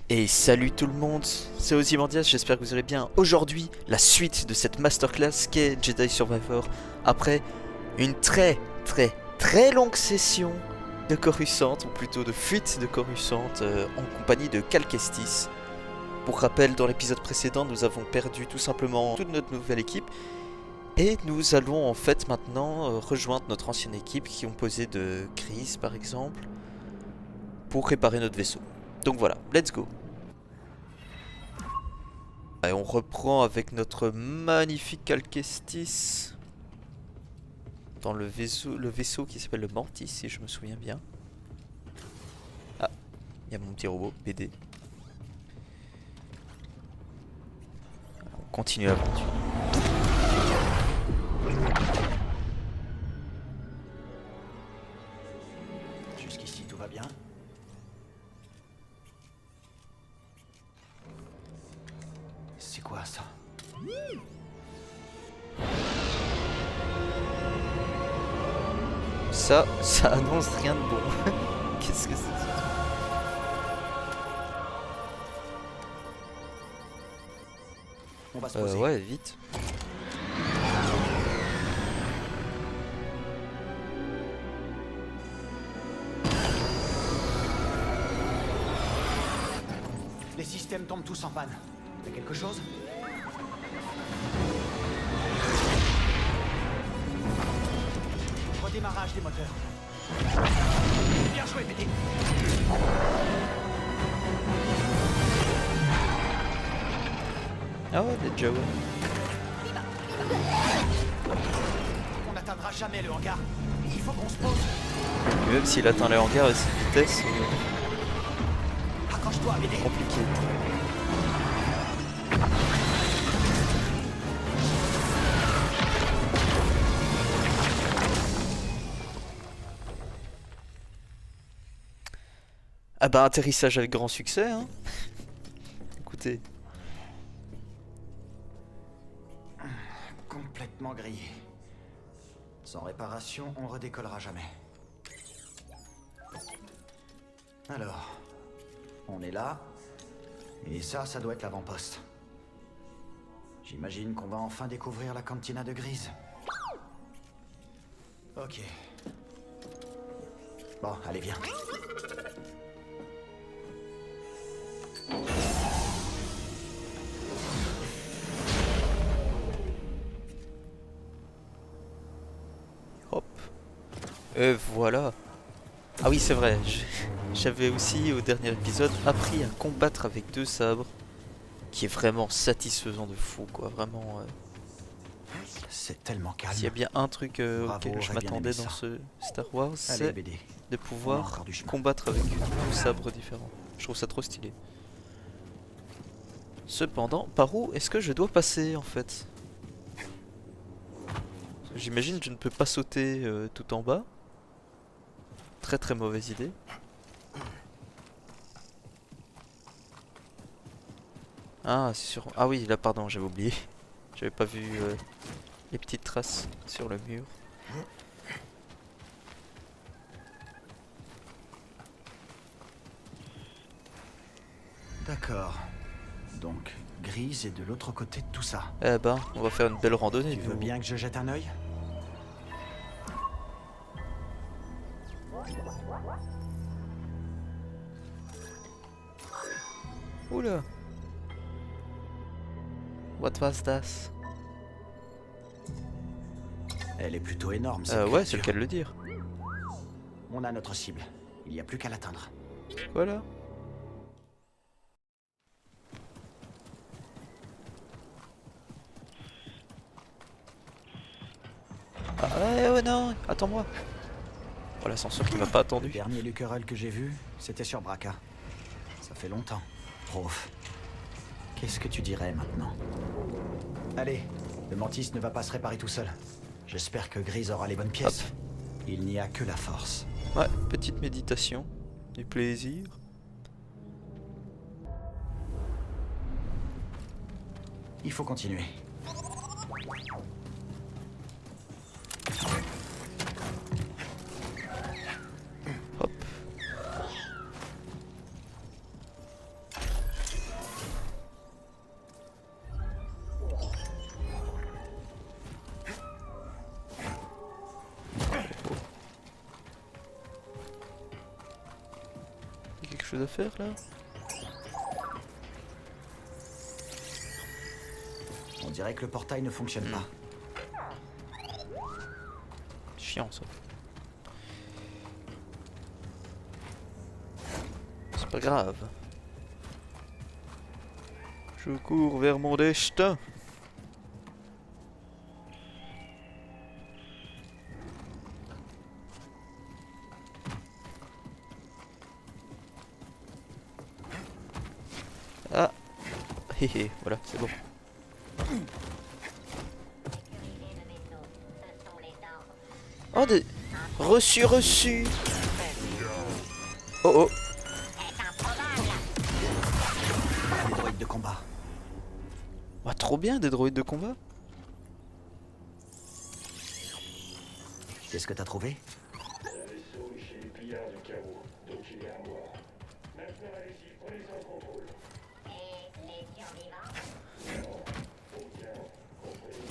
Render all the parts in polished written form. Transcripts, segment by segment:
Et salut tout le monde, c'est Ozymandias, j'espère que vous allez bien. Aujourd'hui, la suite de cette masterclass qu'est Jedi Survivor, après une très longue session de Coruscant, ou plutôt de fuite de Coruscant, en compagnie de Cal Kestis. Pour rappel, dans l'épisode précédent, nous avons perdu tout simplement toute notre nouvelle équipe, et nous allons en fait maintenant rejoindre notre ancienne équipe qui est composée de Chris par exemple, pour réparer notre vaisseau. Donc voilà, let's go. Et on reprend avec notre magnifique Cal Kestis dans le vaisseau qui s'appelle le Mantis, si je me souviens bien. Ah, il y a mon petit robot, BD. On continue l'aventure. Jusqu'ici, tout va bien? C'est quoi ça? Ça annonce rien de bon. Qu'est-ce que c'est ça? On va se poser. Ouais, vite. Les systèmes tombent tous en panne. T'as quelque chose? Redémarrage des moteurs. Bien joué, BD. Ah ouais, déjà ouais. On n'atteindra jamais le hangar. Il faut qu'on se pose. Et même s'il atteint les hangars à cette vitesse, Accroche-toi, BD. c'est compliqué. Ah bah atterrissage avec grand succès hein. Écoutez. Complètement grillé. Sans réparation, on redécollera jamais. Alors, on est là. Et ça doit être l'avant-poste. J'imagine qu'on va enfin découvrir la cantina de Grise. Ok. Bon, allez, viens. Hop. Et voilà. Ah oui c'est vrai, j'avais aussi au dernier épisode appris à combattre avec deux sabres. Qui est vraiment satisfaisant de fou quoi, vraiment. C'est tellement calme. S'il y a bien un truc Bravo, auquel je j'aurais bien m'attendais aimé dans ça. ce Star Wars, Allez, c'est BD. de On a pouvoir encore du chemin. combattre avec deux sabres différents. Je trouve ça trop stylé. Cependant, par où est-ce que je dois passer en fait? J'imagine que je ne peux pas sauter tout en bas. Très mauvaise idée. Ah, c'est sûr. Ah oui, là pardon, j'avais oublié. J'avais pas vu les petites traces sur le mur. D'accord. Donc, Grise est de l'autre côté de tout ça. Eh ben, on va faire une belle randonnée. Tu de veux nouveau. bien que je jette un œil? Oula. What was that? Elle est plutôt énorme, cette Ouais, c'est le créature. cas de le dire. On a notre cible. Il n'y a plus qu'à l'atteindre. Voilà. Ah, ouais, non, attends-moi. Oh, l'ascenseur qui m'a pas Le attendu. dernier Lucerel que j'ai vu, c'était sur Braca. Ça fait longtemps. Prof. Qu'est-ce que tu dirais maintenant? Allez, le Mantis ne va pas se réparer tout seul. J'espère que Grise aura les bonnes pièces. Il n'y a que la force. Ouais, petite méditation. Du plaisir. Il faut continuer. chose à faire là? On dirait que le portail ne fonctionne pas. Chiant ça. C'est pas grave. Je cours vers mon destin. Ah. Hé hé, voilà, c'est bon. Oh, des... Reçu, reçu. Oh oh. Les droïdes de combat. Ah, trop bien des droïdes de combat. Qu'est-ce que t'as trouvé? Un vaisseau est chez les pillards du chaos, donc il est à moi. Maintenant allez-y, prenez en contrôle. Et les survivants? Non, aucun compris.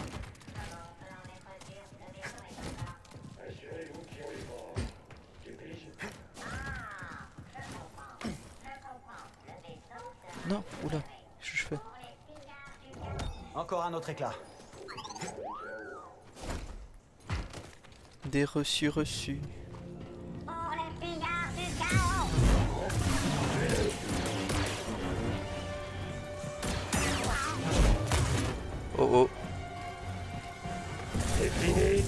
Comment on peut en être sûr si le vaisseau est encore? Assurez-vous qu'ils ont les forts. Tu piges? Ah, je comprends. Je comprends. Le vaisseau sera Non, oula, qu'est-ce que je fais? pour les pillards du chaos. Encore un autre éclat. Des reçus, reçus. Pour les pillards du chaos. Oh oh. C'est fini.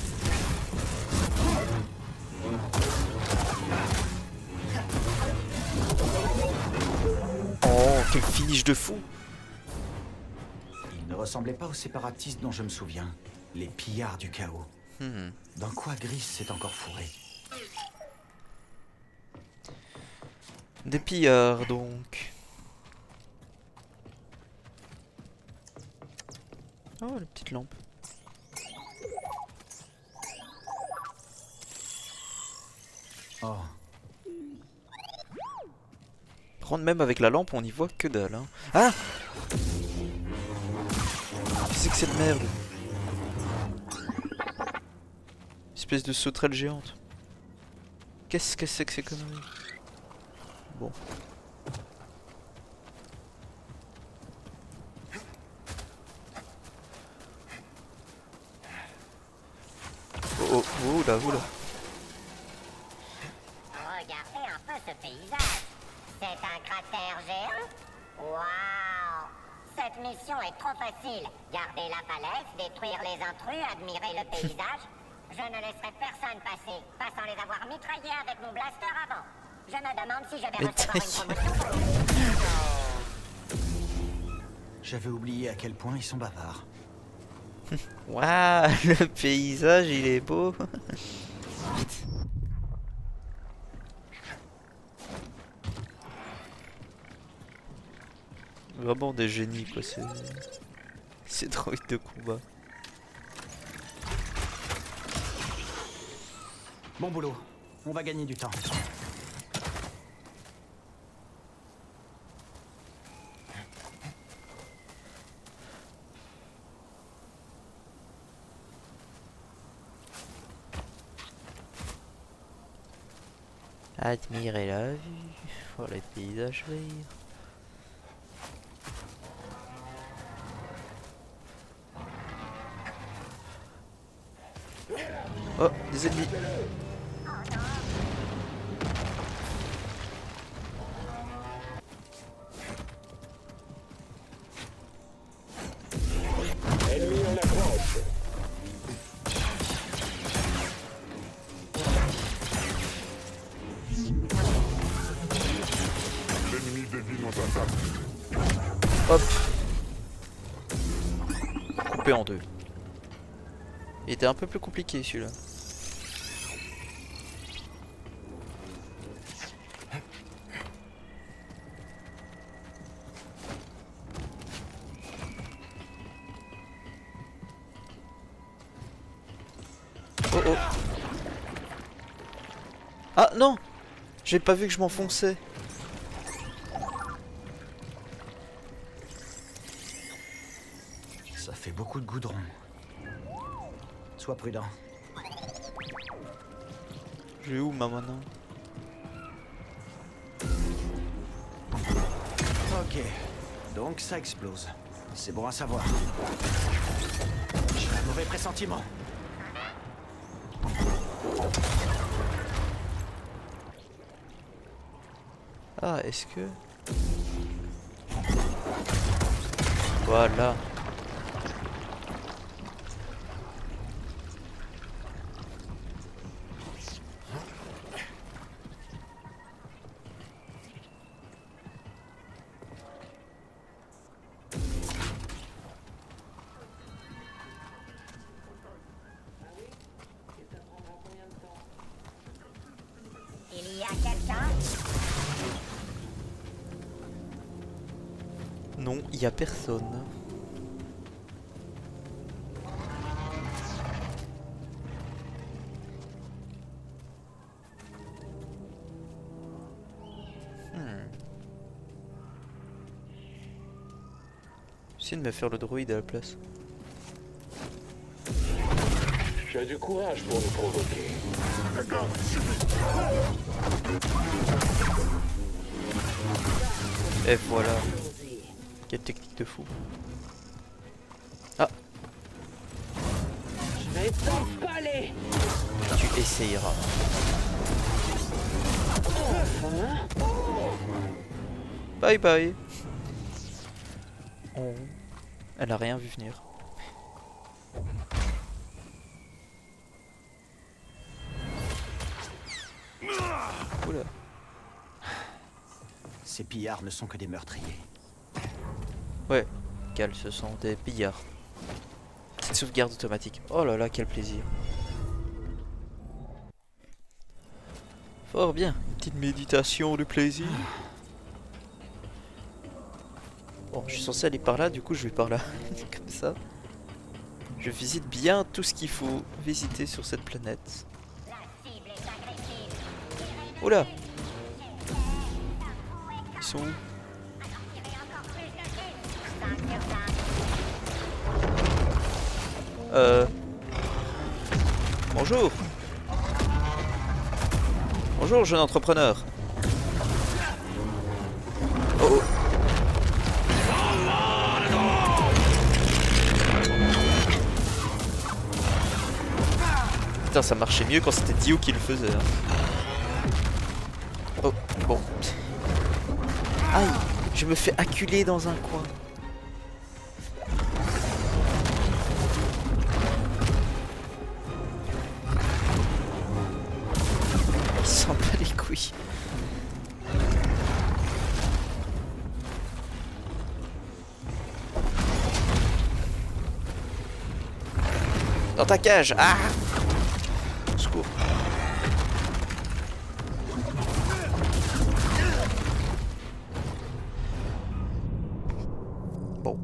Oh, quel finish de fou. Il ne ressemblait pas aux séparatistes dont je me souviens. Les pillards du chaos. Dans quoi Gris s'est encore fourré? Des pillards donc. Oh, la petite lampe. Oh, Par contre, même avec la lampe, on n'y voit que dalle. Hein. Ah! Qu'est-ce que c'est que cette merde? Espèce de sauterelle géante. Qu'est-ce que c'est que ces conneries? Bon. Oh oh, oula, oula. Regardez un peu ce paysage. C'est un cratère géant? Waouh! Cette mission est trop facile. Garder la falaise, détruire les intrus, admirer le paysage. Je ne laisserai personne passer, pas sans les avoir mitraillés avec mon blaster avant. Je me demande si je vais recevoir une promotion. j'avais oublié à quel point ils sont bavards. Waouh, le paysage, il est beau. Vraiment des génies quoi, ces droïdes de combat. Bon boulot, on va gagner du temps. Admirer la vue, voir les paysages verts. Oh, des ennemis. Ennemi en approche. L'ennemi devine notre attaque. Hop. Coupé en deux. Il était un peu plus compliqué celui-là. Oh oh. Ah non! J'ai pas vu que je m'enfonçais. Ça fait beaucoup de goudron. Sois prudent. Je vais où ma maintenant? Ok. Donc ça explose. C'est bon à savoir. J'ai un mauvais pressentiment. Ah, est-ce que... Voilà. Il y a quelqu'un? Non, il y a personne. J'essaie de me faire le droïde à la place. Tu as du courage pour nous provoquer. Et voilà. Quelle technique de fou. Ah, Je vais t'empaler. tu essayeras. Bye bye. Oh. Elle a rien vu venir. Oula. Ces pillards ne sont que des meurtriers. Ouais, Cal, ce sont des pillards. Petite sauvegarde automatique. Oh là là, quel plaisir. Fort bien. Une petite méditation de plaisir. Bon, je suis censé aller par là, du coup je vais par là. Comme ça. Je visite bien tout ce qu'il faut visiter sur cette planète. La cible est agressive. Oula. Ils sont où? Tirez encore plus dessus. 5 sur 5. Bonjour. Bonjour, jeune entrepreneur. Oh oh. Putain, ça marchait mieux quand c'était Dio qui le faisait. Hein. Oh, bon. Aïe, je me fais acculer dans un coin. Il s'en bat les couilles. Dans ta cage. Ah! Au secours. Bon.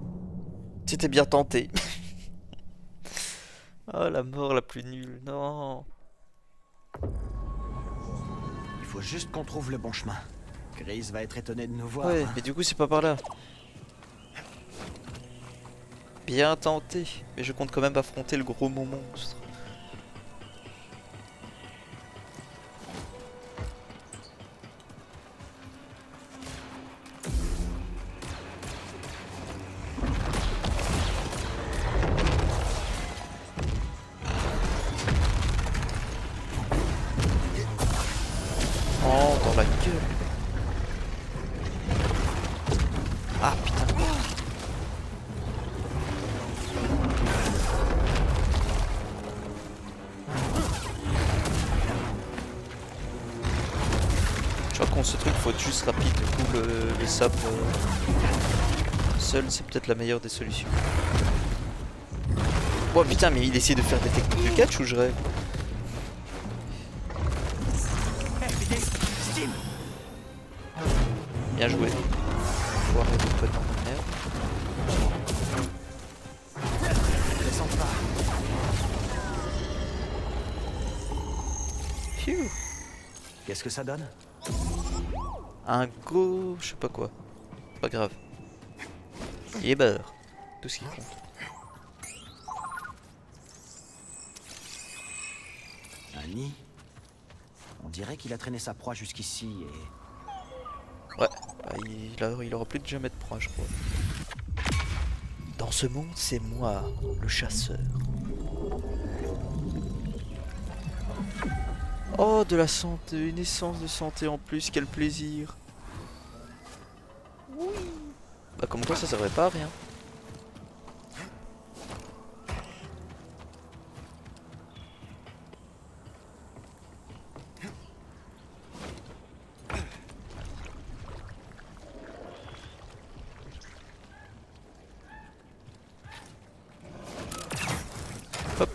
C'était bien tenté. Oh, la mort la plus nulle. Non. Il faut juste qu'on trouve le bon chemin. Grise va être étonnée de nous voir. Ouais, hein. mais du coup, c'est pas par là. Bien tenté. Mais je compte quand même affronter le gros monstre. Oh, dans la gueule. Ah, putain. Je crois qu'on ce truc faut être juste rapide, du coup les sabres seul c'est peut-être la meilleure des solutions. Oh putain, mais il essaie de faire des techniques de catch ou je rêve? Steam. Bien joué. Faut arrêter de pote en merde. Descends pas. Phew. Qu'est-ce que ça donne? Un go... je sais pas quoi. Pas grave. Et beurre. Tout ce qui compte. Un nid. On dirait qu'il a traîné sa proie jusqu'ici et... Ouais, il aura plus de jamais de proie, je crois. Dans ce monde, c'est moi, le chasseur. Oh, de la santé, une essence de santé en plus, quel plaisir. Oui. Bah comme quoi ça servait pas à rien. Hop.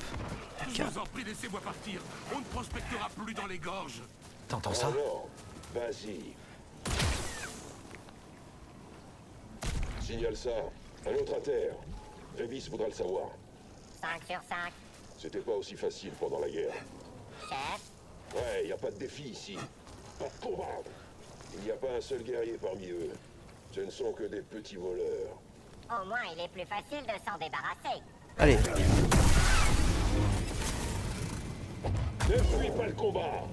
Je vous en prie, laissez-moi partir. On ne prospectera plus dans les gorges. T'entends ça? Alors, vas-y. Signale ça. Un autre à terre. Révis voudra le savoir. 5 sur 5. C'était pas aussi facile pendant la guerre. Chef, Ouais, y a pas de défi ici. Pas de combat. Il n'y a pas un seul guerrier parmi eux. Ce ne sont que des petits voleurs. au moins il est plus facile de s'en débarrasser. Allez. Ne fuis pas le combat.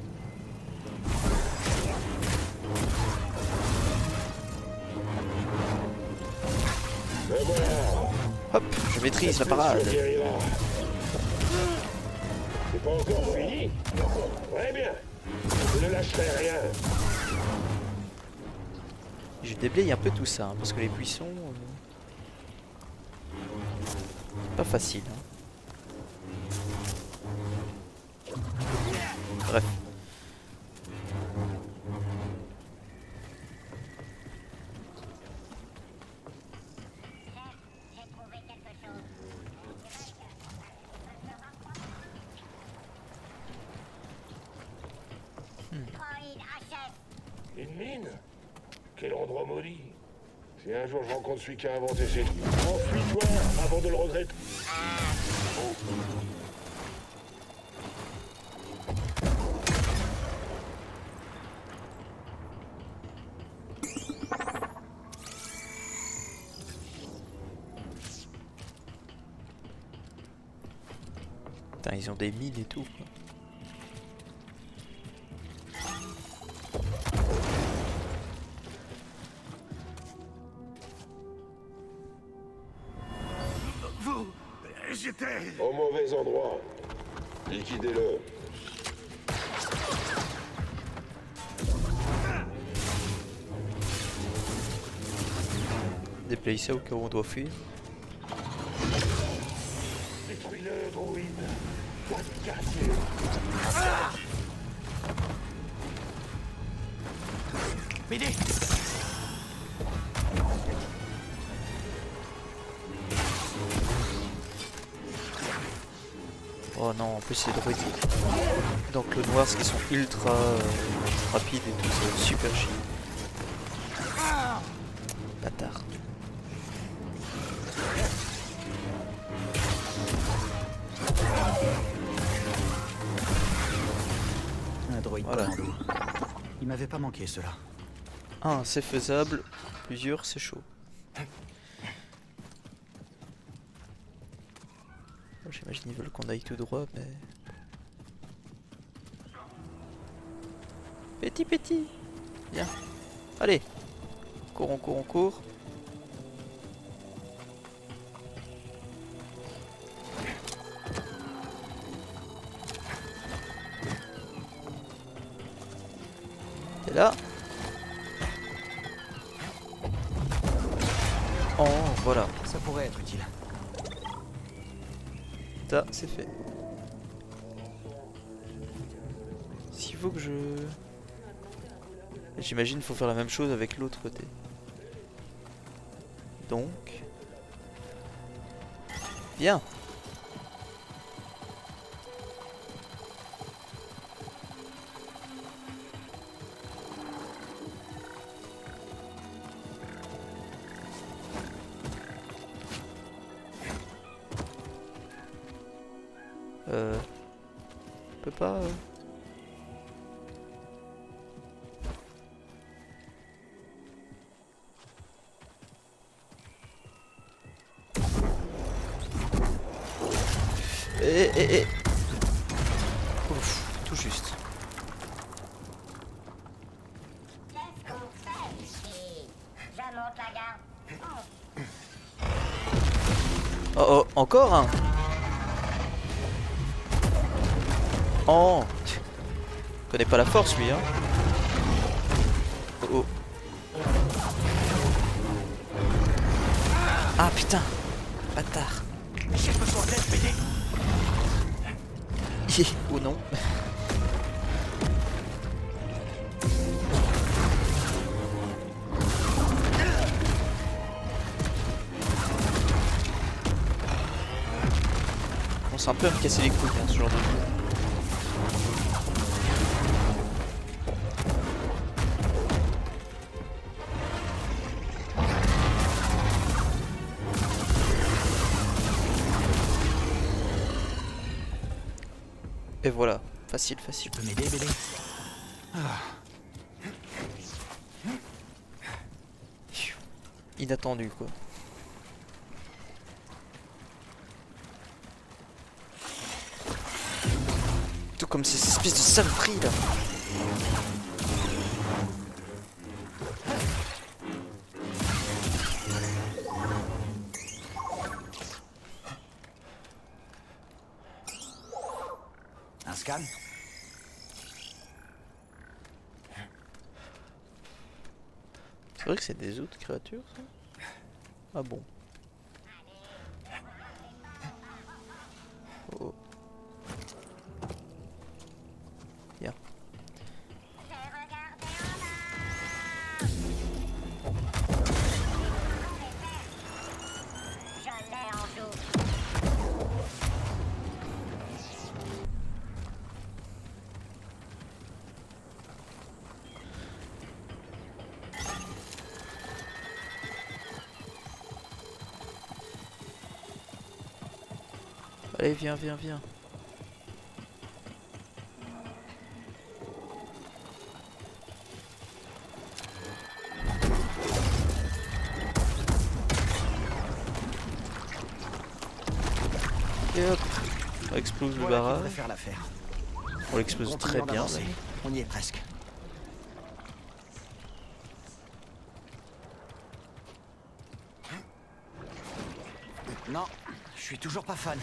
Et voilà. Hop, je maîtrise la parade. C'est pas encore fini? Très bien. Je ne lâcherai rien. Je déblaye un peu tout ça, hein, parce que les buissons... pas facile. Hein. Bref. J'ai trouvé quelque chose. Droïde HS. Une mine? Quel endroit maudit. Si un jour je rencontre celui qui a inventé ces trucs, enfuis-toi avant de le regretter. Putain, ils ont des mines et tout, quoi. Vous... J'étais... Au mauvais endroit. Liquidez-le. Déployer ça au cas où on doit fuir. Détruis-le, droïde. Pas de quartier. BD! Oh non, en plus c'est droïdes. Donc le noir, ce qui sont ultra rapides et tout, c'est super chiant. Bâtard. Un droïde Voilà. commando. Il m'avait pas manqué cela. Un, c'est faisable. Plusieurs, c'est chaud. Bon, j'imagine qu'ils veulent qu'on aille tout droit, mais... Petit. Bien. Allez. Cours, on court, on court. T'es là? Oh, voilà. Ça pourrait être utile. Ça, c'est fait. S'il faut que je... J'imagine qu'il faut faire la même chose avec l'autre côté. Donc... Bien. On peut pas... Ouf, tout juste. Qu'est-ce qu'on fait ici? monte la garde. Oh oh, encore un. Oh, connais pas la force lui hein. Oh oh. Ah putain, bâtard. J'ai besoin d'aide, BD. Ou non. On s'est un peu à me casser les couilles hein, ce genre de jeu. Et voilà, facile, facile. Tu peux m'aider, BD? Inattendu quoi. Tout comme ces espèces de saloperies là. Un scan? C'est vrai que c'est des autres créatures ça? Ah bon. Oh. Bien. J'ai regardé en bas. Je l'ai en joue. Allez, viens, viens, viens. Et hop, on explose le Voilà qui barrage. devrait faire l'affaire. On l'explose très Continuons bien. d'avancer. même. On y est presque. Non, je suis toujours pas fan.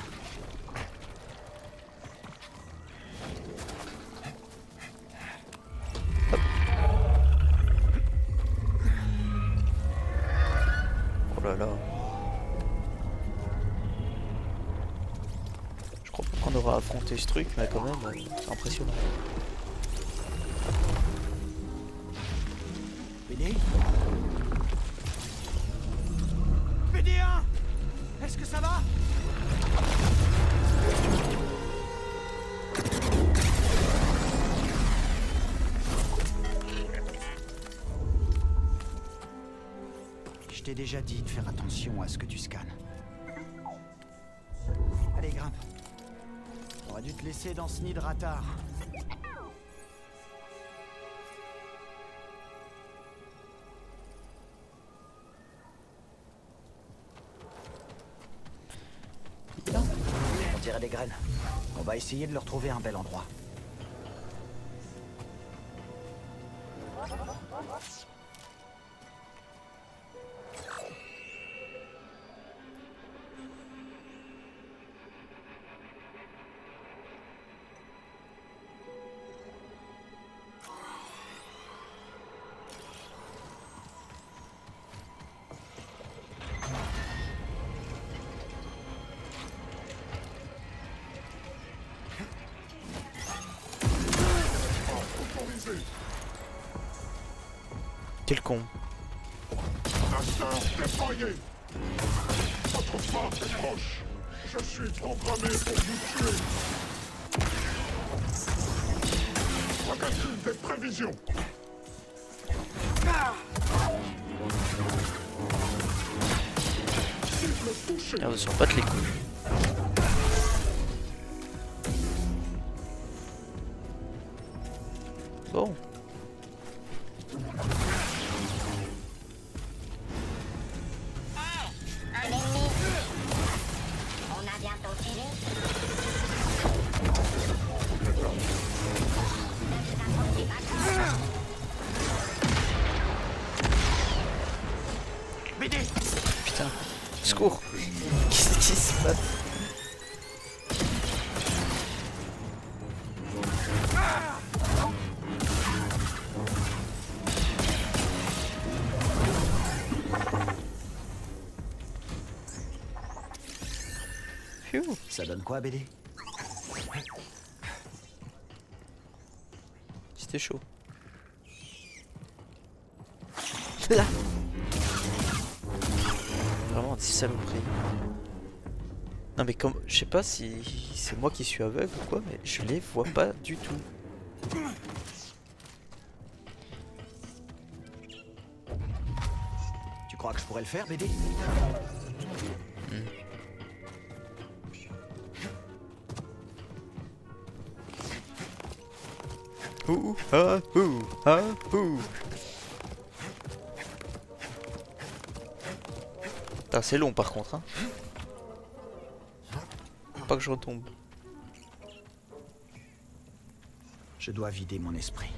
Oh là là. Je crois pas qu'on aura affronté ce truc, mais quand même, c'est impressionnant. BD? BD1! Est-ce que ça va? Je t'ai déjà dit de faire attention à ce que tu scannes. Allez, grimpe. J'aurais dû te laisser dans ce nid de ratard. On dirait des graines. On va essayer de leur trouver un bel endroit. Quel con. La sœur dépaillée. Votre fin est proche. Je suis programmé pour vous tuer. Recalcule des prévisions. Cible touchée. Ah, on s'en battre les couilles. Bon. Un ennemi. On a bientôt fini. BD! Putain, secours. Qu'est-ce qui se passe? Phew. Ça donne quoi, BD? C'était chaud. Là. Vraiment des saloperies. Non mais comme, je sais pas si c'est moi qui suis aveugle ou quoi, mais je les vois pas du tout. Tu crois que je pourrais le faire, BD? Ouh, ah, ouh, ah, ouh. Putain, c'est long par contre, hein. Pas que je retombe. Je dois vider mon esprit.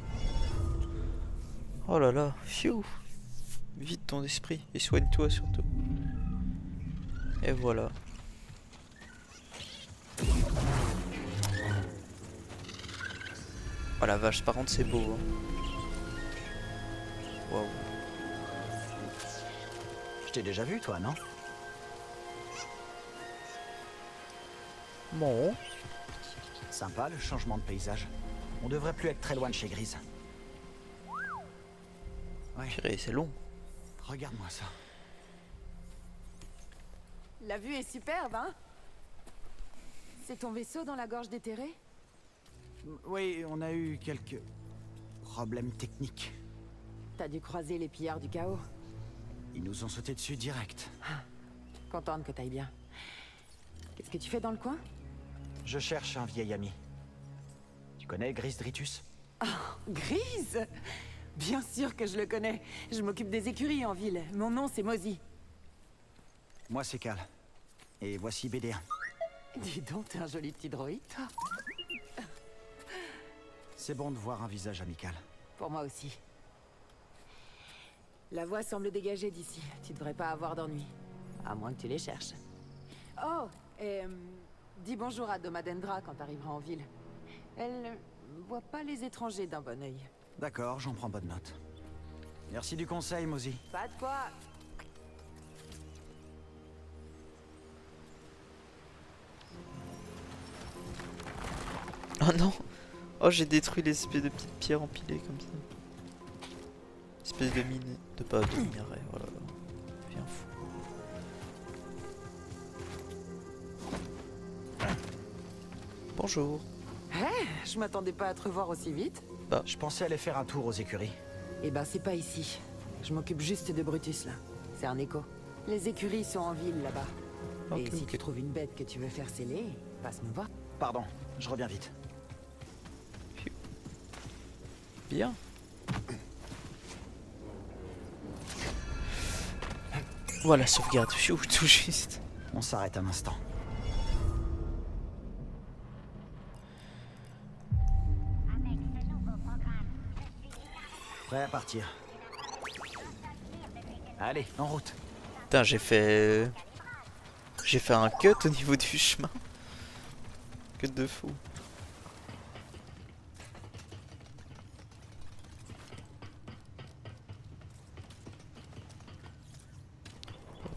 Oh là là, phew. Vide ton esprit et soigne-toi surtout. Et voilà. Oh la vache, par contre c'est beau. Hein. Waouh. Je t'ai déjà vu, toi, non? Bon. Sympa, le changement de paysage. On devrait plus être très loin de chez Grise. Ouais, Purée, c'est long. regarde-moi ça. La vue est superbe, hein? C'est ton vaisseau dans la gorge déterrée? Oui, on a eu quelques problèmes techniques. T'as dû croiser les pillards du chaos. Ils nous ont sauté dessus direct. Contente que t'ailles bien. Qu'est-ce que tu fais dans le coin? Je cherche un vieil ami. Tu connais Grise Dritus? Grise? Bien sûr que je le connais. Je m'occupe des écuries en ville. Mon nom, c'est Mozy. Moi, c'est Cal. Et voici BD1. Dis donc, t'es un joli petit droïde, toi. C'est bon de voir un visage amical. Pour moi aussi. La voie semble dégagée d'ici. Tu devrais pas avoir d'ennui. À moins que tu les cherches. Oh, et dis bonjour à Domadendra quand t'arriveras en ville. Elle voit pas les étrangers d'un bon œil. D'accord, j'en prends bonne note. Merci du conseil, Mozy. Pas de quoi. Oh non. Oh, j'ai détruit les espèces de petites pierres empilées comme ça. Espèce de mine. De pas de minerai, oh là là. Bien fou. Bonjour. Je m'attendais pas à te revoir aussi vite. Je pensais aller faire un tour aux écuries. Eh ben, c'est pas ici. Je m'occupe juste de Brutus, là. C'est un écho. Les écuries sont en ville, là-bas. Et Ok, si ok. tu trouves une bête que tu veux faire sceller, passe me voir. Pardon, je reviens vite. Bien. Voilà, sauvegarde. Pfiou, tout juste. On s'arrête un instant. Prêt à partir. Allez, en route. Putain, j'ai fait un cut au niveau du chemin. Cut de fou.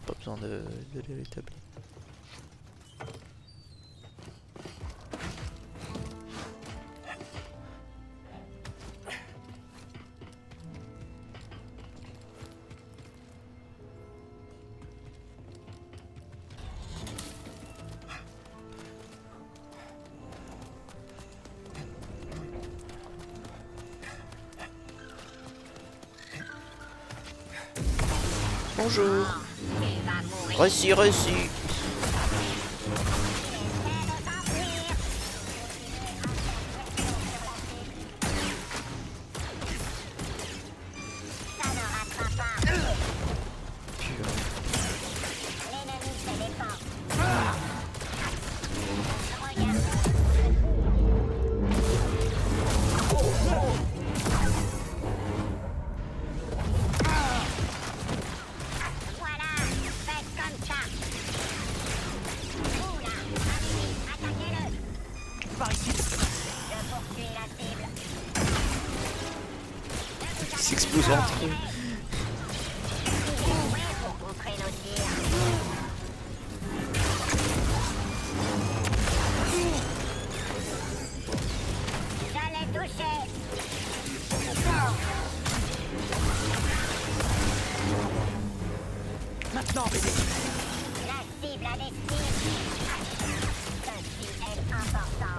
Pas besoin de les rétablir. Bonjour. Reçu, reçu. Voilà, sont entre eux. Pour contrer nos tirs. J'allais toucher. Maintenant, bébé. La cible à l'estime. Ceci est important.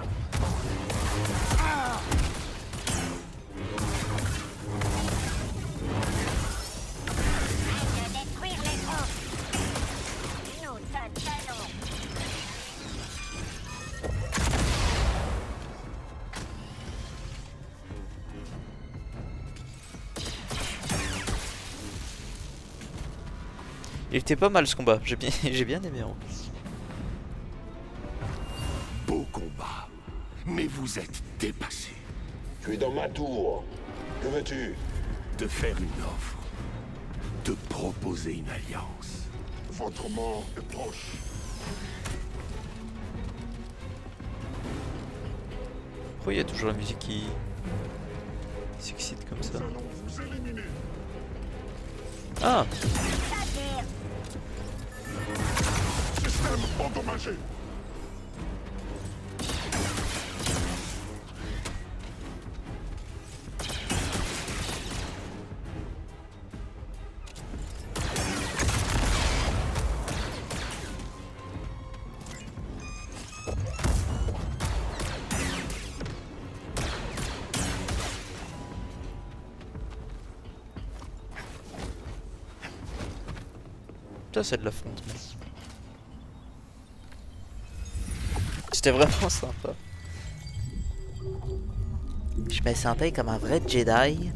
De détruire les troupes. Nous te tenons. Il était pas mal ce combat, j'ai bien aimé en plus. Beau combat. Mais vous êtes dépassé. Tu es dans ma tour. Que veux-tu? De faire une offre. De proposer une alliance. Votre mort est proche. Pourquoi il y a toujours la musique qui s'excite comme ça? Allons vous éliminer. Ah! Ça tire. Système endommagé. Ça c'est de l'affrontement. C'était vraiment sympa. Je me sentais comme un vrai Jedi.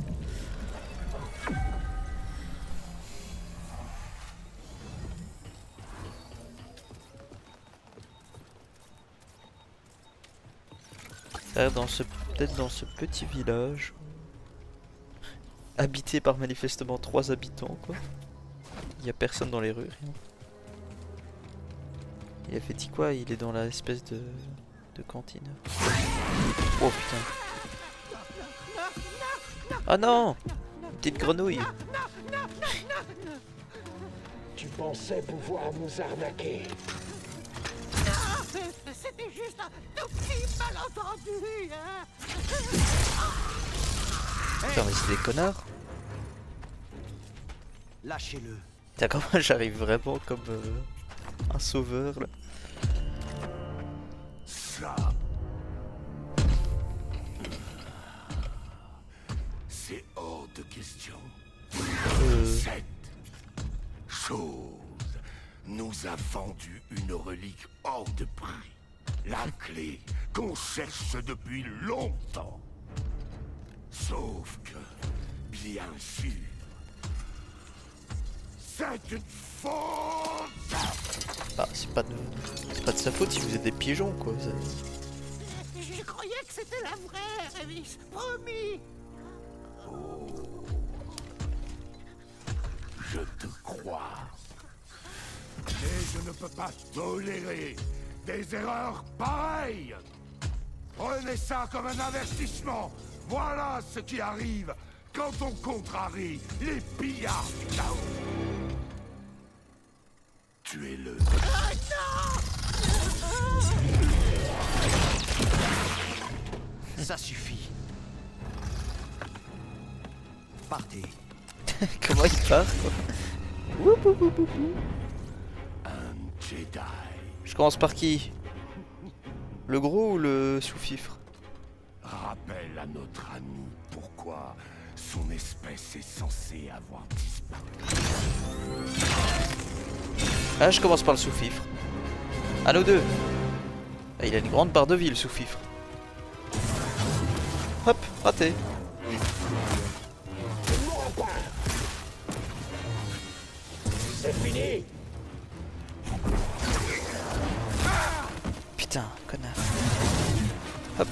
Peut-être dans ce petit village habité par manifestement 3 habitants quoi. Il y a personne dans les rues, rien. Il a fait dit quoi? Il est dans la espèce de cantine. Oh putain. Ah non! Une petite grenouille. Tu pensais pouvoir nous arnaquer. C'était juste un petit malentendu, hein. Putain mais c'est des connards. Lâchez-le. Tiens comment j'arrive vraiment comme un sauveur là. Ça. C'est hors de question. Cette chose nous a vendu une relique hors de prix. La clé qu'on cherche depuis longtemps. Sauf que, bien sûr, c'est une faute. Bah c'est pas de sa faute si vous êtes des pigeons quoi. Je croyais que c'était la vraie, Révis. Promis. Je te crois. Mais je ne peux pas tolérer des erreurs pareilles. Prenez ça comme un avertissement. Voilà ce qui arrive quand on contrarie les pillards du chaos. Tuez-le. Ça suffit. Partez. Comment il part quoi. Woup, woup, woup, woup. Un Jedi. Je commence par qui? Le gros ou le sous-fifre? Rappelle à notre ami pourquoi son espèce est censée avoir disparu. Ah je commence par le sous-fifre. À nous deux. Ah, il a une grande barre de vie le sous-fifre. Hop, raté. Tu ne mourras pas. C'est fini. Putain, connard. Hop.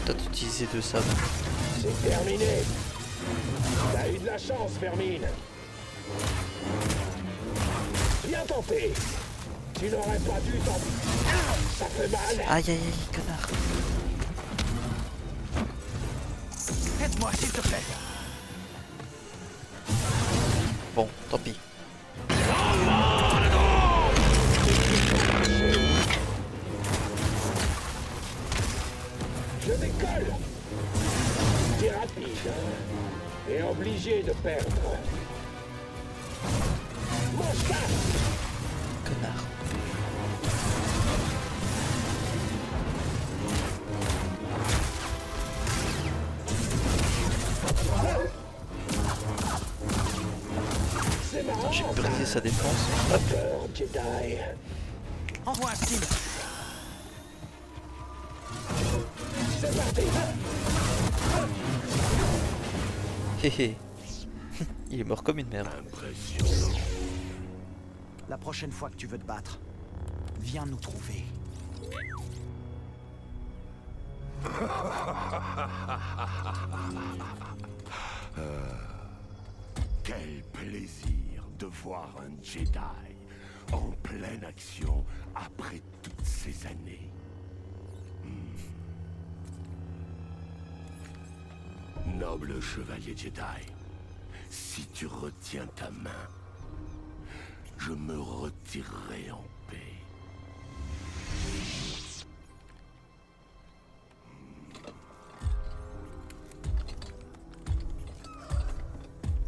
Toi t'utilisais 2 sabres. C'est terminé. T'as eu de la chance, Vermine. Bien tenté. Tu n'aurais pas dû t'en... Ça fait mal. Aïe aïe aïe, connard. Aide-moi, s'il te plaît. Bon, tant pis. Je décolle. C'est rapide, hein, et obligé de perdre. Mange ça. Connard. C'est marrant. J'ai brisé sa défense. Hop. Peur, Jedi. Envoie un style. C'est parti. Hé hé. Il est mort comme une merde. Impressionnant. La prochaine fois que tu veux te battre, viens nous trouver. Quel plaisir de voir un Jedi en pleine action après toutes ces années. Noble chevalier Jedi, si tu retiens ta main, je me retirerai en paix.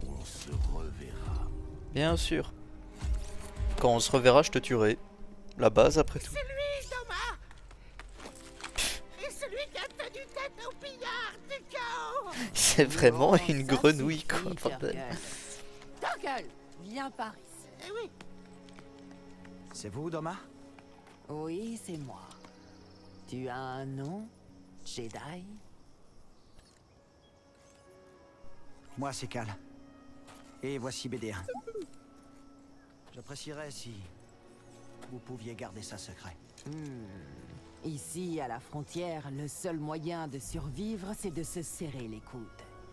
On se reverra. Bien sûr. Quand on se reverra, je te tuerai. La base après tout. C'est lui, Thomas. Et celui qui a tenu tête au pillard du chaos. C'est vraiment Bon, une ça grenouille suffit, quoi, bordel. Turgle. Turgle, viens par ici. Eh oui, C'est vous, Doma? Oui, c'est moi. Tu as un nom, Jedi? Moi, c'est Cal. Et voici BD1. J'apprécierais si vous pouviez garder ça secret. Ici, à la frontière, le seul moyen de survivre, c'est de se serrer les coudes.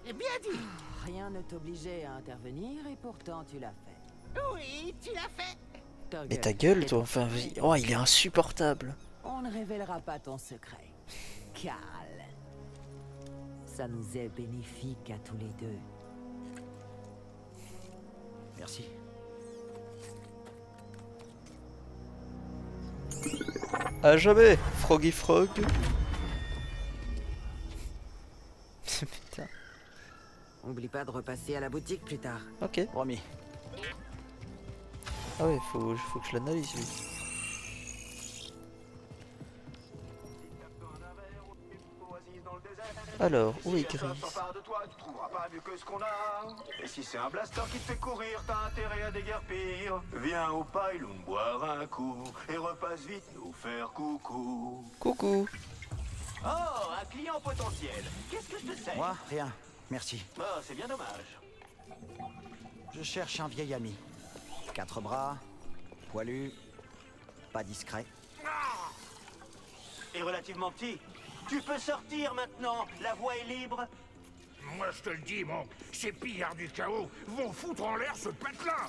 eh bien dit. Rien ne t'obligeait à intervenir et pourtant tu l'as fait. Oui, tu l'as fait. Turgle, Mais ta gueule, t'es toi, pour enfin, tuer. oh, il est insupportable. On ne révélera pas ton secret. Cal. Ça nous est bénéfique à tous les deux. Merci. À jamais, Froggy Frog. Putain. Oublie pas de repasser à la boutique plus tard. Ok. Promis. Ah ouais, faut que je l'analyse lui. Alors, où est Gris? De toi, tu trouveras pas mieux que ce qu'on a. Et si c'est un blaster qui te fait courir, t'as intérêt à déguerpir. Viens au pylon boire un coup et repasse vite nous faire coucou. Coucou. Oh, un client potentiel. Qu'est-ce que je te sers? Moi, rien. Merci. Oh, c'est bien dommage. Je cherche un vieil ami. 4 bras, poilu, pas discret. Et relativement petit. Tu peux sortir maintenant. La voie est libre. Moi je te le dis, mon, ces pillards du chaos vont foutre en l'air ce patelin.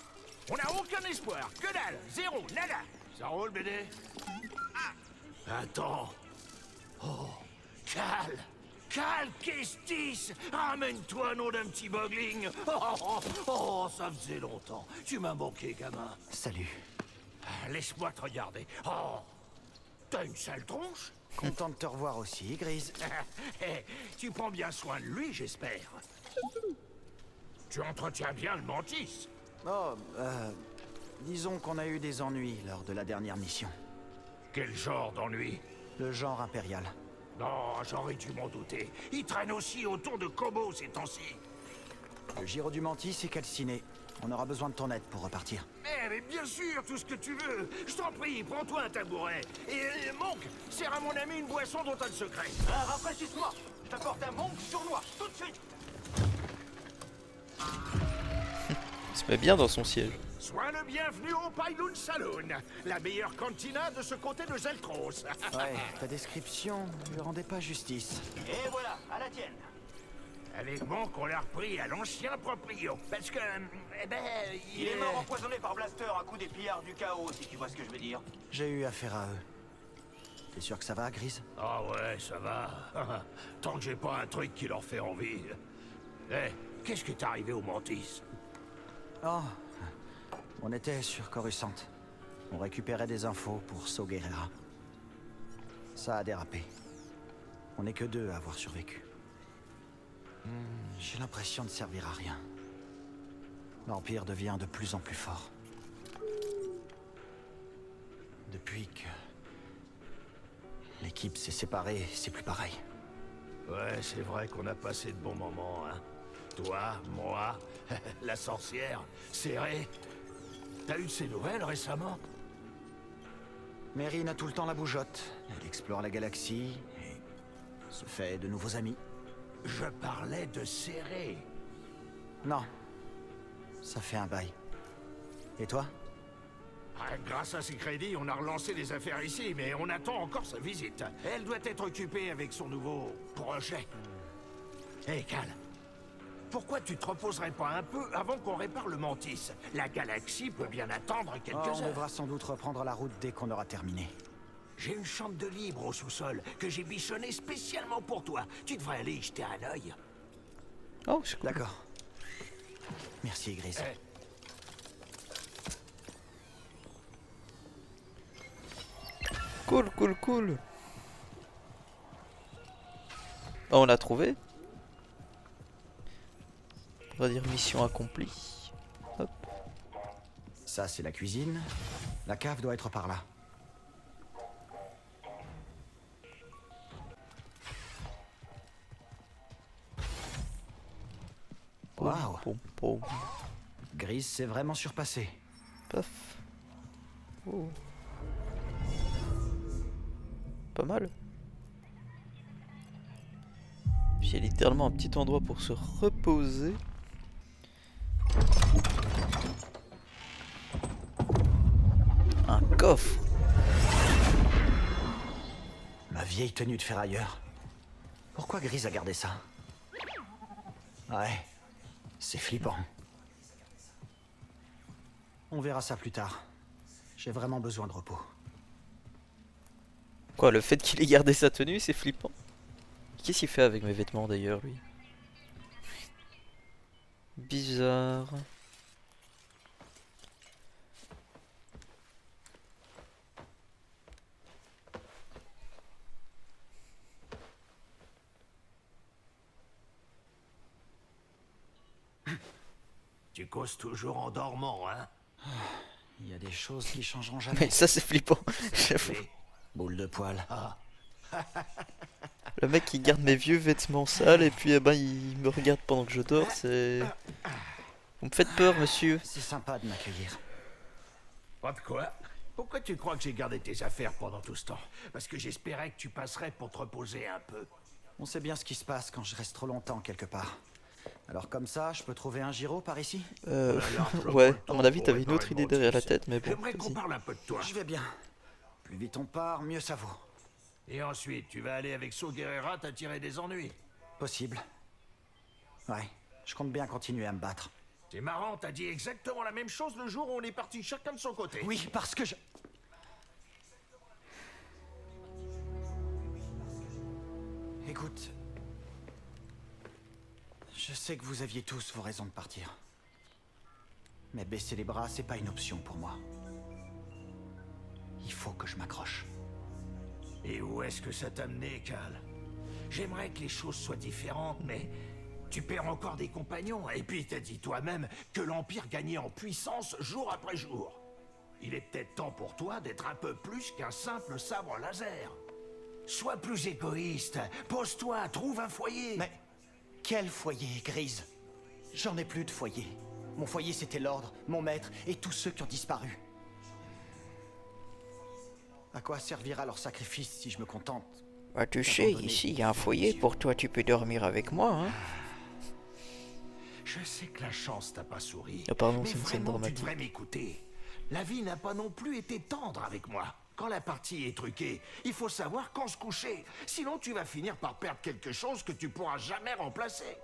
On n'a aucun espoir, que dalle, zéro, nada. Ça roule, BD? Attends. Oh, Cal, qu'est-ce? Ramène-toi, nom d'un petit bogling. Oh, ça faisait longtemps. Tu m'as manqué, gamin. Salut. Laisse-moi te regarder. Oh, t'as une sale tronche? Content de te revoir aussi, Grise. Tu prends bien soin de lui, j'espère. Tu entretiens bien le mantis. Oh, disons qu'on a eu des ennuis lors de la dernière mission. Quel genre d'ennui? Le genre impérial. Non, j'aurais dû m'en douter. Il traîne aussi autour de Kobo ces temps-ci. Le Giro du Mantis est calciné. On aura besoin de ton aide pour repartir. Mais bien sûr, tout ce que tu veux. Je t'en prie, prends-toi un tabouret. Et Monk, sers à mon ami une boisson dont t'as le secret. Rafraîchisse-moi. Je t'apporte un monk sournois, tout de suite. Il se met bien dans son siège. Sois le bienvenu au Pylon Saloon, la meilleure cantina de ce côté de Zeltros. Ouais, ta description ne lui rendait pas justice. Et voilà, à la tienne. Avec Monk, on l'a repris à l'ancien proprio. Parce que, eh ben, Il est mort empoisonné par Blaster à coup des pillards du chaos, si tu vois ce que je veux dire. J'ai eu affaire à eux. T'es sûr que ça va, Grise? Ah ouais, ça va. Tant que j'ai pas un truc qui leur fait envie. Eh, qu'est-ce qui t'est arrivé au Mantis? Oh, on était sur Coruscant. On récupérait des infos pour Saw Gerrera. Ça a dérapé. On n'est que deux à avoir survécu. J'ai l'impression de servir à rien. L'Empire devient de plus en plus fort. Depuis que l'équipe s'est séparée, c'est plus pareil. Ouais, c'est vrai qu'on a passé de bons moments, hein. Toi, moi, la sorcière, Serré. T'as eu de ces nouvelles récemment? Meryn a tout le temps la bougeotte. Elle explore la galaxie et se fait de nouveaux amis. Je parlais de Serré. Non. Ça fait un bail. Et toi? Ah, grâce à ses crédits, on a relancé les affaires ici, mais on attend encore sa visite. Elle doit être occupée avec son nouveau projet. Hé, Cal, pourquoi tu te reposerais pas un peu avant qu'on répare le Mantis? La galaxie peut bien attendre quelques On heures. devra sans doute reprendre la route dès qu'on aura terminé. J'ai une chambre de libre au sous-sol que j'ai bichonnée spécialement pour toi. Tu devrais aller y jeter un œil. Oh, c'est cool. D'accord. Merci, Gris. Eh, Cool, cool, cool. Oh, on l'a trouvé. On va dire mission accomplie. Hop. Ça, c'est la cuisine. La cave doit être par là. Waouh! Pom, pom. Gris s'est vraiment surpassé. Paf. Oh. Pas mal. Puis il y a littéralement un petit endroit pour se reposer. Un coffre. Ma vieille tenue de ferrailleur. Pourquoi Gris a gardé ça? Ouais, c'est flippant. On verra ça plus tard. J'ai vraiment besoin de repos. Quoi, le fait qu'il ait gardé sa tenue, c'est flippant. Qu'est-ce qu'il fait avec mes vêtements d'ailleurs, lui? Bizarre. tu causes toujours en dormant, hein? Il y a des choses qui changeront jamais. Mais ça, c'est flippant. J'avoue. Oui. Boule de poil. Ah, Le mec qui garde mes vieux vêtements sales et puis eh ben, il me regarde pendant que je dors, c'est... Vous me faites peur, monsieur. C'est sympa de m'accueillir. pas de quoi? Pourquoi tu crois que j'ai gardé tes affaires pendant tout ce temps? Parce que j'espérais que tu passerais pour te reposer un peu. On sait bien ce qui se passe quand je reste trop longtemps quelque part. Alors comme ça, je peux trouver un gyro par ici? Ouais, à mon avis, t'avais une autre idée derrière la tête, mais bon, J'aimerais qu'on vas-y. parle un peu de toi. Je vais bien. Plus vite on part, mieux ça vaut. Et ensuite, tu vas aller avec Saw Gerrera t'attirer des ennuis. Possible. Ouais, je compte bien continuer à me battre. C'est marrant, t'as dit exactement la même chose le jour où on est partis chacun de son côté. Oui, parce que je... Écoute... Je sais que vous aviez tous vos raisons de partir. Mais baisser les bras, c'est pas une option pour moi. Il faut que je m'accroche. Et où est-ce que ça t'a mené, Cal? J'aimerais que les choses soient différentes, mais tu perds encore des compagnons. Et puis t'as dit toi-même que l'Empire gagnait en puissance jour après jour. Il est peut-être temps pour toi d'être un peu plus qu'un simple sabre laser. Sois plus égoïste. Pose-toi, trouve un foyer. Mais... Quel foyer, Grise? J'en ai plus de foyer. Mon foyer, c'était l'Ordre, mon maître et tous ceux qui ont disparu. À quoi servira leur sacrifice si je me contente? Bah tu sais, ici il y a un foyer, pour toi tu peux dormir avec moi, hein. Je sais que la chance t'a pas souri. Ah pardon, mais c'est une scène vraiment, tu dramatique. devrais m'écouter. La vie n'a pas non plus été tendre avec moi. Quand la partie est truquée, il faut savoir quand se coucher. Sinon, tu vas finir par perdre quelque chose que tu pourras jamais remplacer.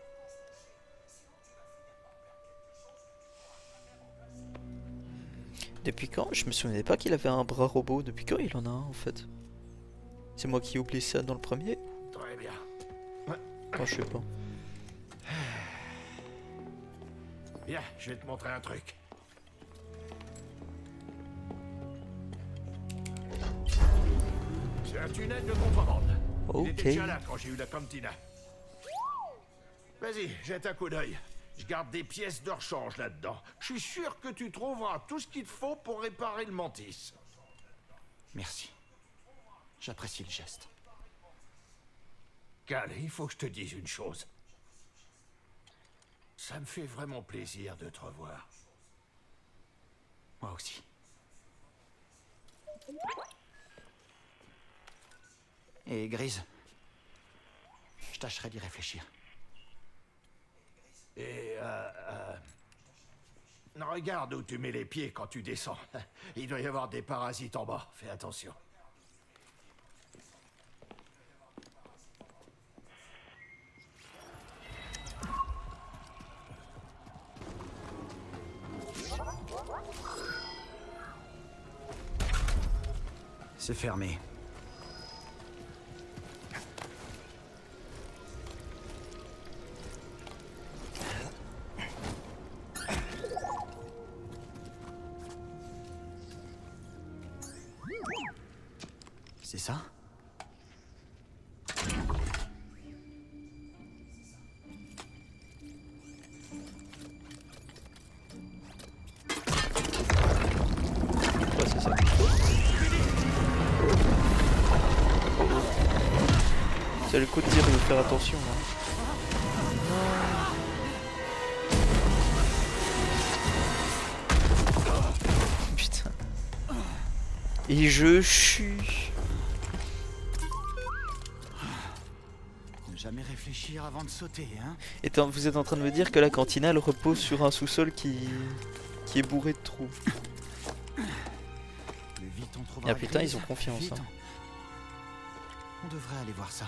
Depuis quand? Je me souvenais pas qu'il avait un bras robot. Depuis quand il en a un, en fait? C'est moi qui ai oublié ça dans le premier? Très bien. Oh, je sais pas. Viens, je vais te montrer un truc. C'est un tunnel de contrebande. Il était déjà là quand j'ai eu la cantina. Vas-y, jette un coup d'œil. Je garde des pièces de rechange là-dedans. Je suis sûr que tu trouveras tout ce qu'il te faut pour réparer le mantis. Merci. J'apprécie le geste. Cal, il faut que je te dise une chose. Ça me fait vraiment plaisir de te revoir. Moi aussi. Et Grise, je tâcherai d'y réfléchir. Et regarde où tu mets les pieds quand tu descends. Il doit y avoir des parasites en bas. Fais attention. C'est fermé. C'est ça? Ouais, c'est ça. C'est le coup de dire de faire attention. Putain. Et je suis. Ne jamais réfléchir avant de sauter, hein? Et vous êtes en train de me dire que la cantina elle repose sur un sous-sol qui est bourré de trous. Plus vite on trouvera Ah putain, Grise, ils ont confiance. plus vite Hein. On devrait aller voir ça.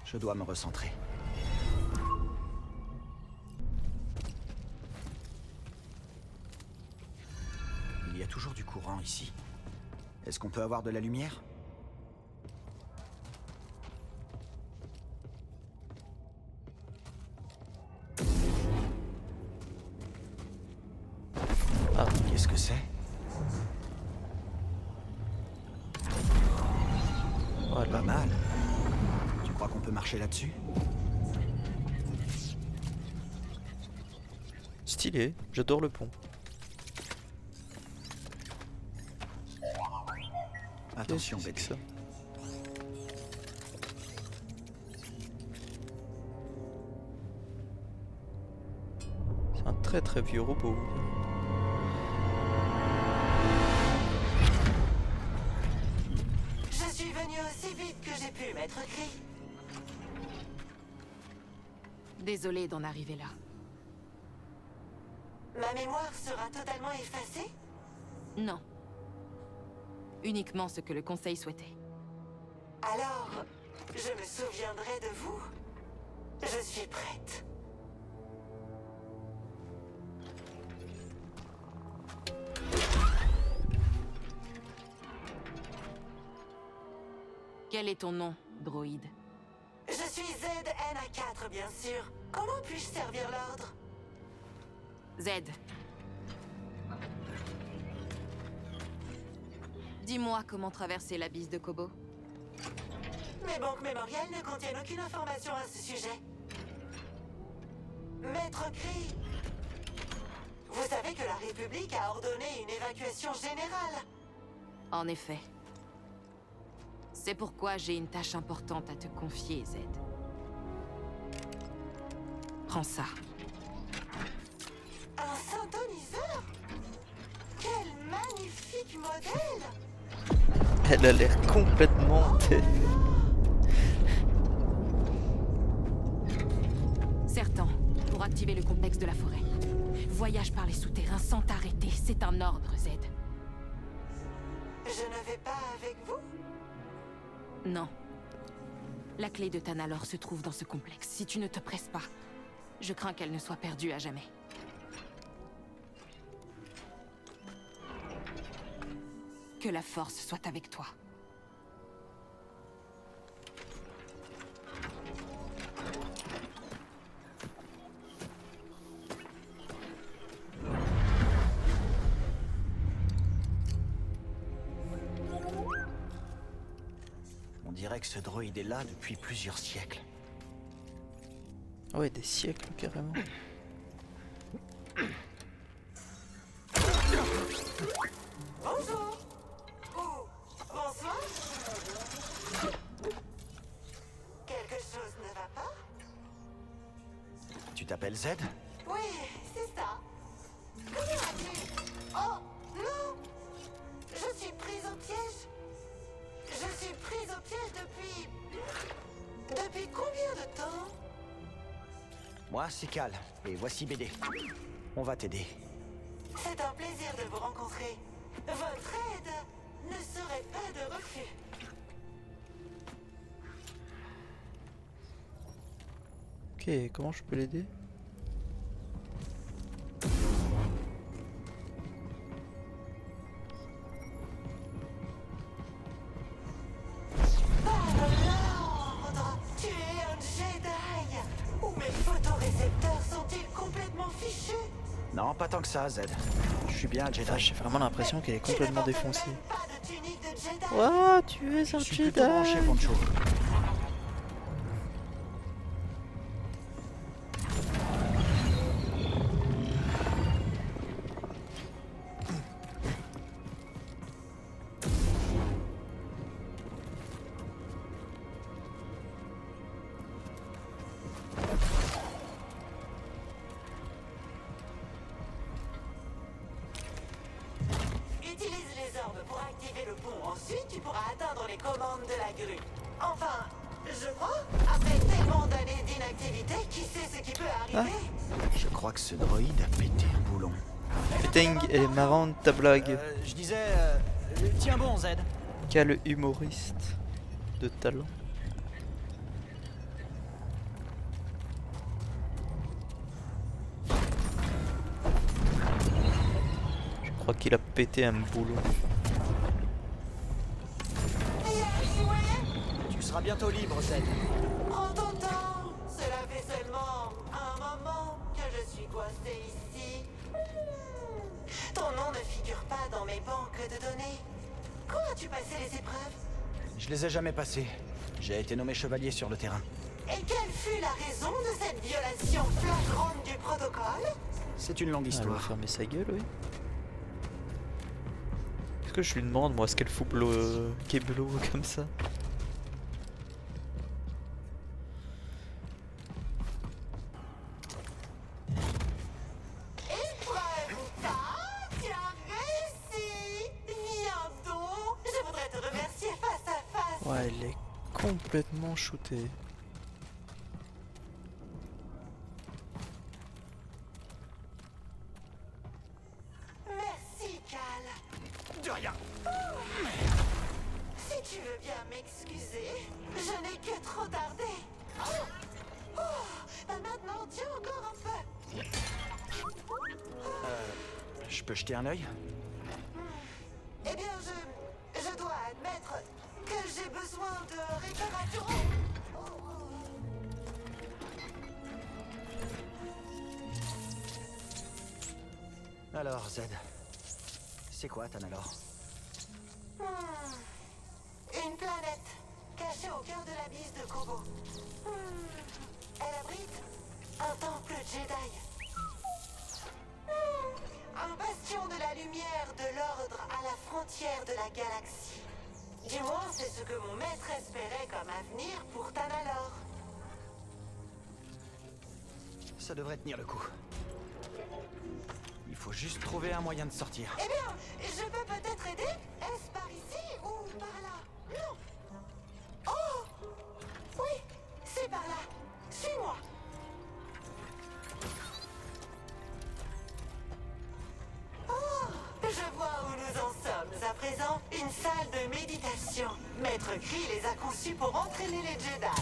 Je dois me recentrer. Il y a toujours du courant ici. Est-ce qu'on peut avoir de la lumière? Ah, qu'est-ce que c'est? Voilà. Pas mal. Tu crois qu'on peut marcher là-dessus? Stylé, j'adore le pont. Attention, Qu'est-ce que bébé. c'est que ça? C'est un très très vieux robot. Je suis venu aussi vite que j'ai pu, maître Cri. Désolée d'en arriver là. Ma mémoire sera totalement effacée? Non. Uniquement ce que le conseil souhaitait. Alors, je me souviendrai de vous. Je suis prête. Quel est ton nom, droïde? Je suis ZNA4, bien sûr. Comment puis-je servir l'ordre? Z. Dis-moi comment traverser l'abysse de Kobo. Mes banques mémorielles ne contiennent aucune information à ce sujet. Maître Cri, vous savez que la République a ordonné une évacuation générale. En effet. C'est pourquoi j'ai une tâche importante à te confier, Z. Prends ça. Un synthoniseur? Quel magnifique modèle! Elle a l'air complètement tête. Certain, pour activer le complexe de la forêt. Voyage par les souterrains sans t'arrêter, c'est un ordre, Z. Je ne vais pas avec vous? Non. La clé de Tanalor se trouve dans ce complexe. Si tu ne te presses pas, je crains qu'elle ne soit perdue à jamais. Que la force soit avec toi. dirait que ce droïde est là depuis plusieurs siècles. Ouais, des siècles carrément. Bonjour. Ou bonsoir. Quelque chose ne va pas? Tu t'appelles Z? Oui, c'est ça. Comment as-tu? Oh, non! Je suis prise au piège. Je suis prise au piège depuis... Depuis combien de temps? Moi, c'est Cal, et voici BD. On va t'aider. C'est un plaisir de vous rencontrer. Votre aide ne serait pas de refus. Ok, comment je peux l'aider? Tu es un Jedi. Ou mes photorécepteurs sont-ils complètement fichus? Non, pas tant que ça, Z. Je suis bien un Jedi. J'ai vraiment l'impression qu'elle est complètement défoncée. Pas de tunique de Jedi. Ouah, tu es un Je suis Jedi. plutôt branché, Poncho. Utilise les orbes pour activer le pont. Ensuite, tu pourras atteindre les commandes de la grue. Enfin, je crois, après tellement d'années d'inactivité, qui sait ce qui peut arriver? Je crois que ce droïde a pété un boulon. Putain, elle est marrante ta blague. Je disais... tiens bon, Z. Quel humoriste de talent. Je crois qu'il a pété un boulon. Tu seras bientôt libre, Z. Prends ton temps. Cela fait seulement un moment que je suis coincé ici. Ton nom ne figure pas dans mes banques de données. Quand as-tu passé les épreuves? Je les ai jamais passés. J'ai été nommé chevalier sur le terrain. Et quelle fut la raison de cette violation flagrante du protocole? C'est une longue Elle va histoire. fermer sa gueule, oui. Est-ce que je lui demande, moi, ce qu'elle fout Keblo comme ça? Épreuve ou pas, tu as réussi. Viens donc. Je voudrais te remercier face à face. Ouais, elle est complètement shootée. Merci, Cal. De rien. Si tu veux bien m'excuser, je n'ai que trop tardé. Ben maintenant, tiens encore un peu. Je peux jeter un œil? Eh bien, je dois admettre que j'ai besoin de réparation. Alors, Z. C'est quoi, Tanalor? Une planète cachée au cœur de la bise de Kobo. Elle abrite un temple Jedi. Un bastion de la lumière de l'ordre à la frontière de la galaxie. Du moins, c'est ce que mon maître espérait comme avenir pour Tanalor. Ça devrait tenir le coup. Il faut juste trouver un moyen de sortir. Eh bien, je peux peut-être aider? Est-ce par ici ou par là? Non. Oh! Oui, c'est par là. Suis-moi. Oh! Je vois où nous en sommes à présent. Une salle de méditation. Maître Kree les a conçus pour entraîner les Jedi.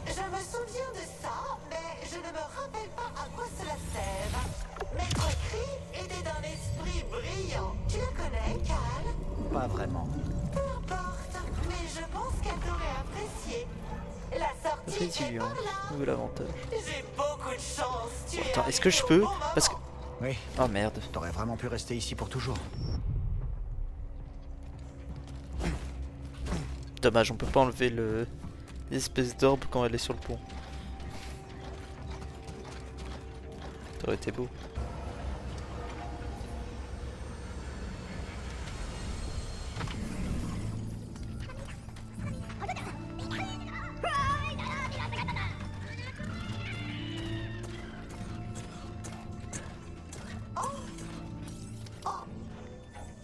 Je me souviens de ça, mais je ne me rappelle pas à quoi cela sert. Maître Kree était d'un esprit brillant. Tu la connais, Cal? Pas vraiment. Peu importe, mais je pense qu'elle t'aurait apprécié. La sortie est Résilient, par là. nouvel avantage. J'ai beaucoup de chance. Tu es Attends, est-ce que je peux? arrivé au bon Parce que... moment. Oui. Oh merde. T'aurais vraiment pu rester ici pour toujours. Dommage, on peut pas enlever l'espèce d'orbe quand elle est sur le pont. Ça aurait été beau.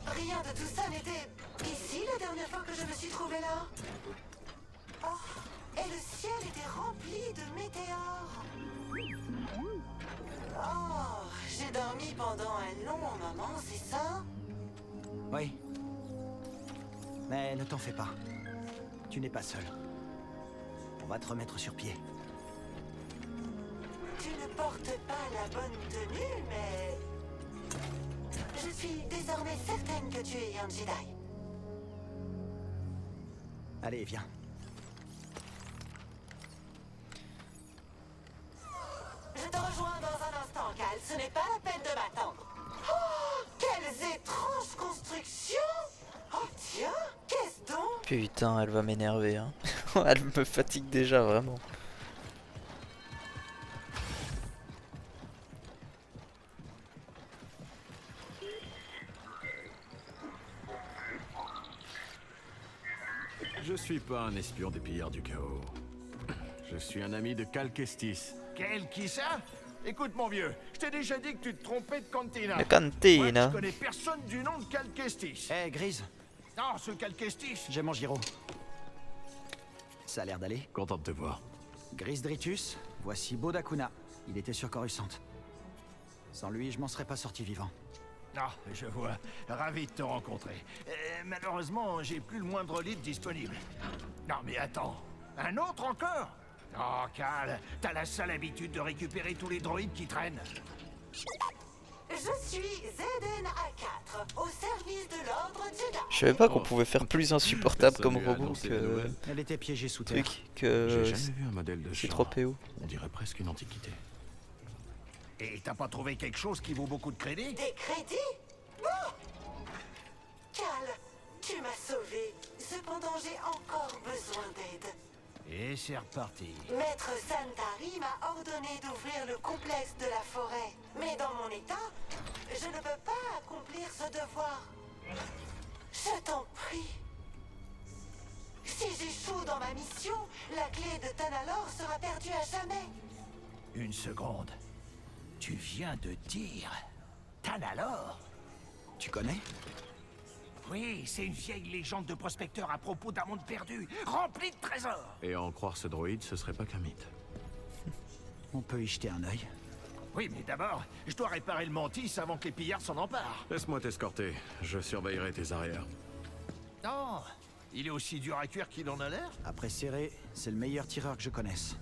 Rien de tout ça n'était ici la dernière fois que je me suis trouvée là. Oh, et le ciel était rempli de météores. Oh, j'ai dormi pendant un long moment, c'est ça? Oui. Mais ne t'en fais pas. Tu n'es pas seul. On va te remettre sur pied. Tu ne portes pas la bonne tenue, mais... Je suis désormais certaine que tu es un Jedi. Allez, viens. Je te rejoins dans un instant, Cal. Ce n'est pas la peine de m'attendre. Oh, quelles étranges constructions! Oh tiens, qu'est-ce donc? Putain, elle va m'énerver, hein. Elle me fatigue déjà, vraiment. Je suis pas un espion des pillards du chaos. Je suis un ami de Cal Kestis. Quel qui ça? Écoute mon vieux, je t'ai déjà dit que tu te trompais de cantina. La cantina. Moi, je connais personne du nom de Cal Kestis. Hé, Grise, Non, ce Cal Kestis. j'ai mon gyro. Ça a l'air d'aller. Content de te voir. Grise Dritus, voici Bodakuna. Il était sur Coruscant. Sans lui, je m'en serais pas sorti vivant. Non, je vois. Ravi de te rencontrer. Malheureusement, j'ai plus le moindre lead disponible. Non, mais attends. Un autre encore? Oh, Cal, t'as la sale habitude de récupérer tous les droïdes qui traînent. Je suis Zeden A4, au service de l'ordre Jedi. Je savais pas qu'on pouvait faire plus insupportable comme Personne lui a robot annoncé la que nouvelle. Elle était piégée sous terre. truc que J'ai jamais vu un modèle de c'est char. trop PO. On dirait presque une antiquité. Et t'as pas trouvé quelque chose qui vaut beaucoup de crédit? Des crédits? Oh Cal, tu m'as sauvé. Cependant, j'ai encore besoin d'aide. Et c'est reparti. Maître Santari m'a ordonné d'ouvrir le complexe de la forêt. Mais dans mon état, je ne peux pas accomplir ce devoir. Je t'en prie. Si j'échoue dans ma mission, la clé de Tanalor sera perdue à jamais. Une seconde. Tu viens de dire... Tanalor? Tu connais? Oui, c'est une vieille légende de prospecteur à propos d'un monde perdu, rempli de trésors. Et à en croire ce droïde, ce serait pas qu'un mythe. On peut y jeter un œil. Oui, mais d'abord, je dois réparer le mantis avant que les pillards s'en emparent. Laisse-moi t'escorter. Je surveillerai tes arrières. Non, il est aussi dur à cuire qu'il en a l'air. Après serré, c'est le meilleur tireur que je connaisse.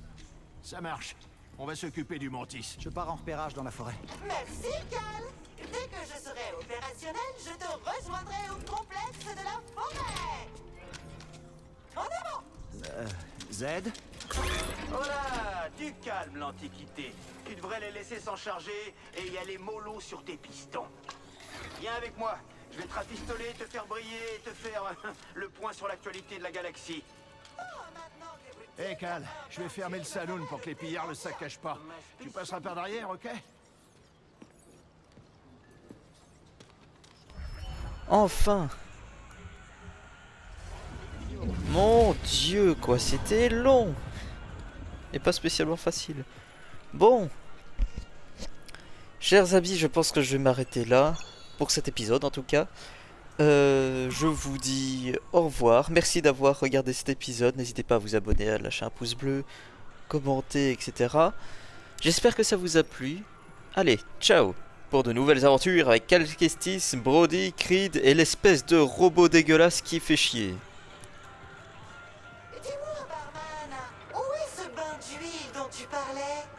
Ça marche. On va s'occuper du mantis. Je pars en repérage dans la forêt. Merci, Cal. Dès que je serai opérationnel, je te rejoindrai au complexe de la forêt. En avant! Z? Oh là, du calme l'Antiquité. Tu devrais les laisser s'en charger et y aller mollo sur tes pistons. Viens avec moi, je vais te rafistoler, te faire briller et te faire le point sur l'actualité de la galaxie. Hé, Cal, je vais fermer le saloon pour que les pillards le saccagent pas. Tu passeras par derrière, ok? Enfin. Mon Dieu, quoi, c'était long. Et pas spécialement facile. Bon. Chers amis, je pense que je vais m'arrêter là. Pour cet épisode, en tout cas. Je vous dis au revoir. Merci d'avoir regardé cet épisode. N'hésitez pas à vous abonner, à lâcher un pouce bleu, commenter, etc. J'espère que ça vous a plu. Allez, ciao pour de nouvelles aventures avec Cal Kestis, Brody, Creed et l'espèce de robot dégueulasse qui fait chier. Dis-moi, barman, où est ce bain d'huile dont tu parlais?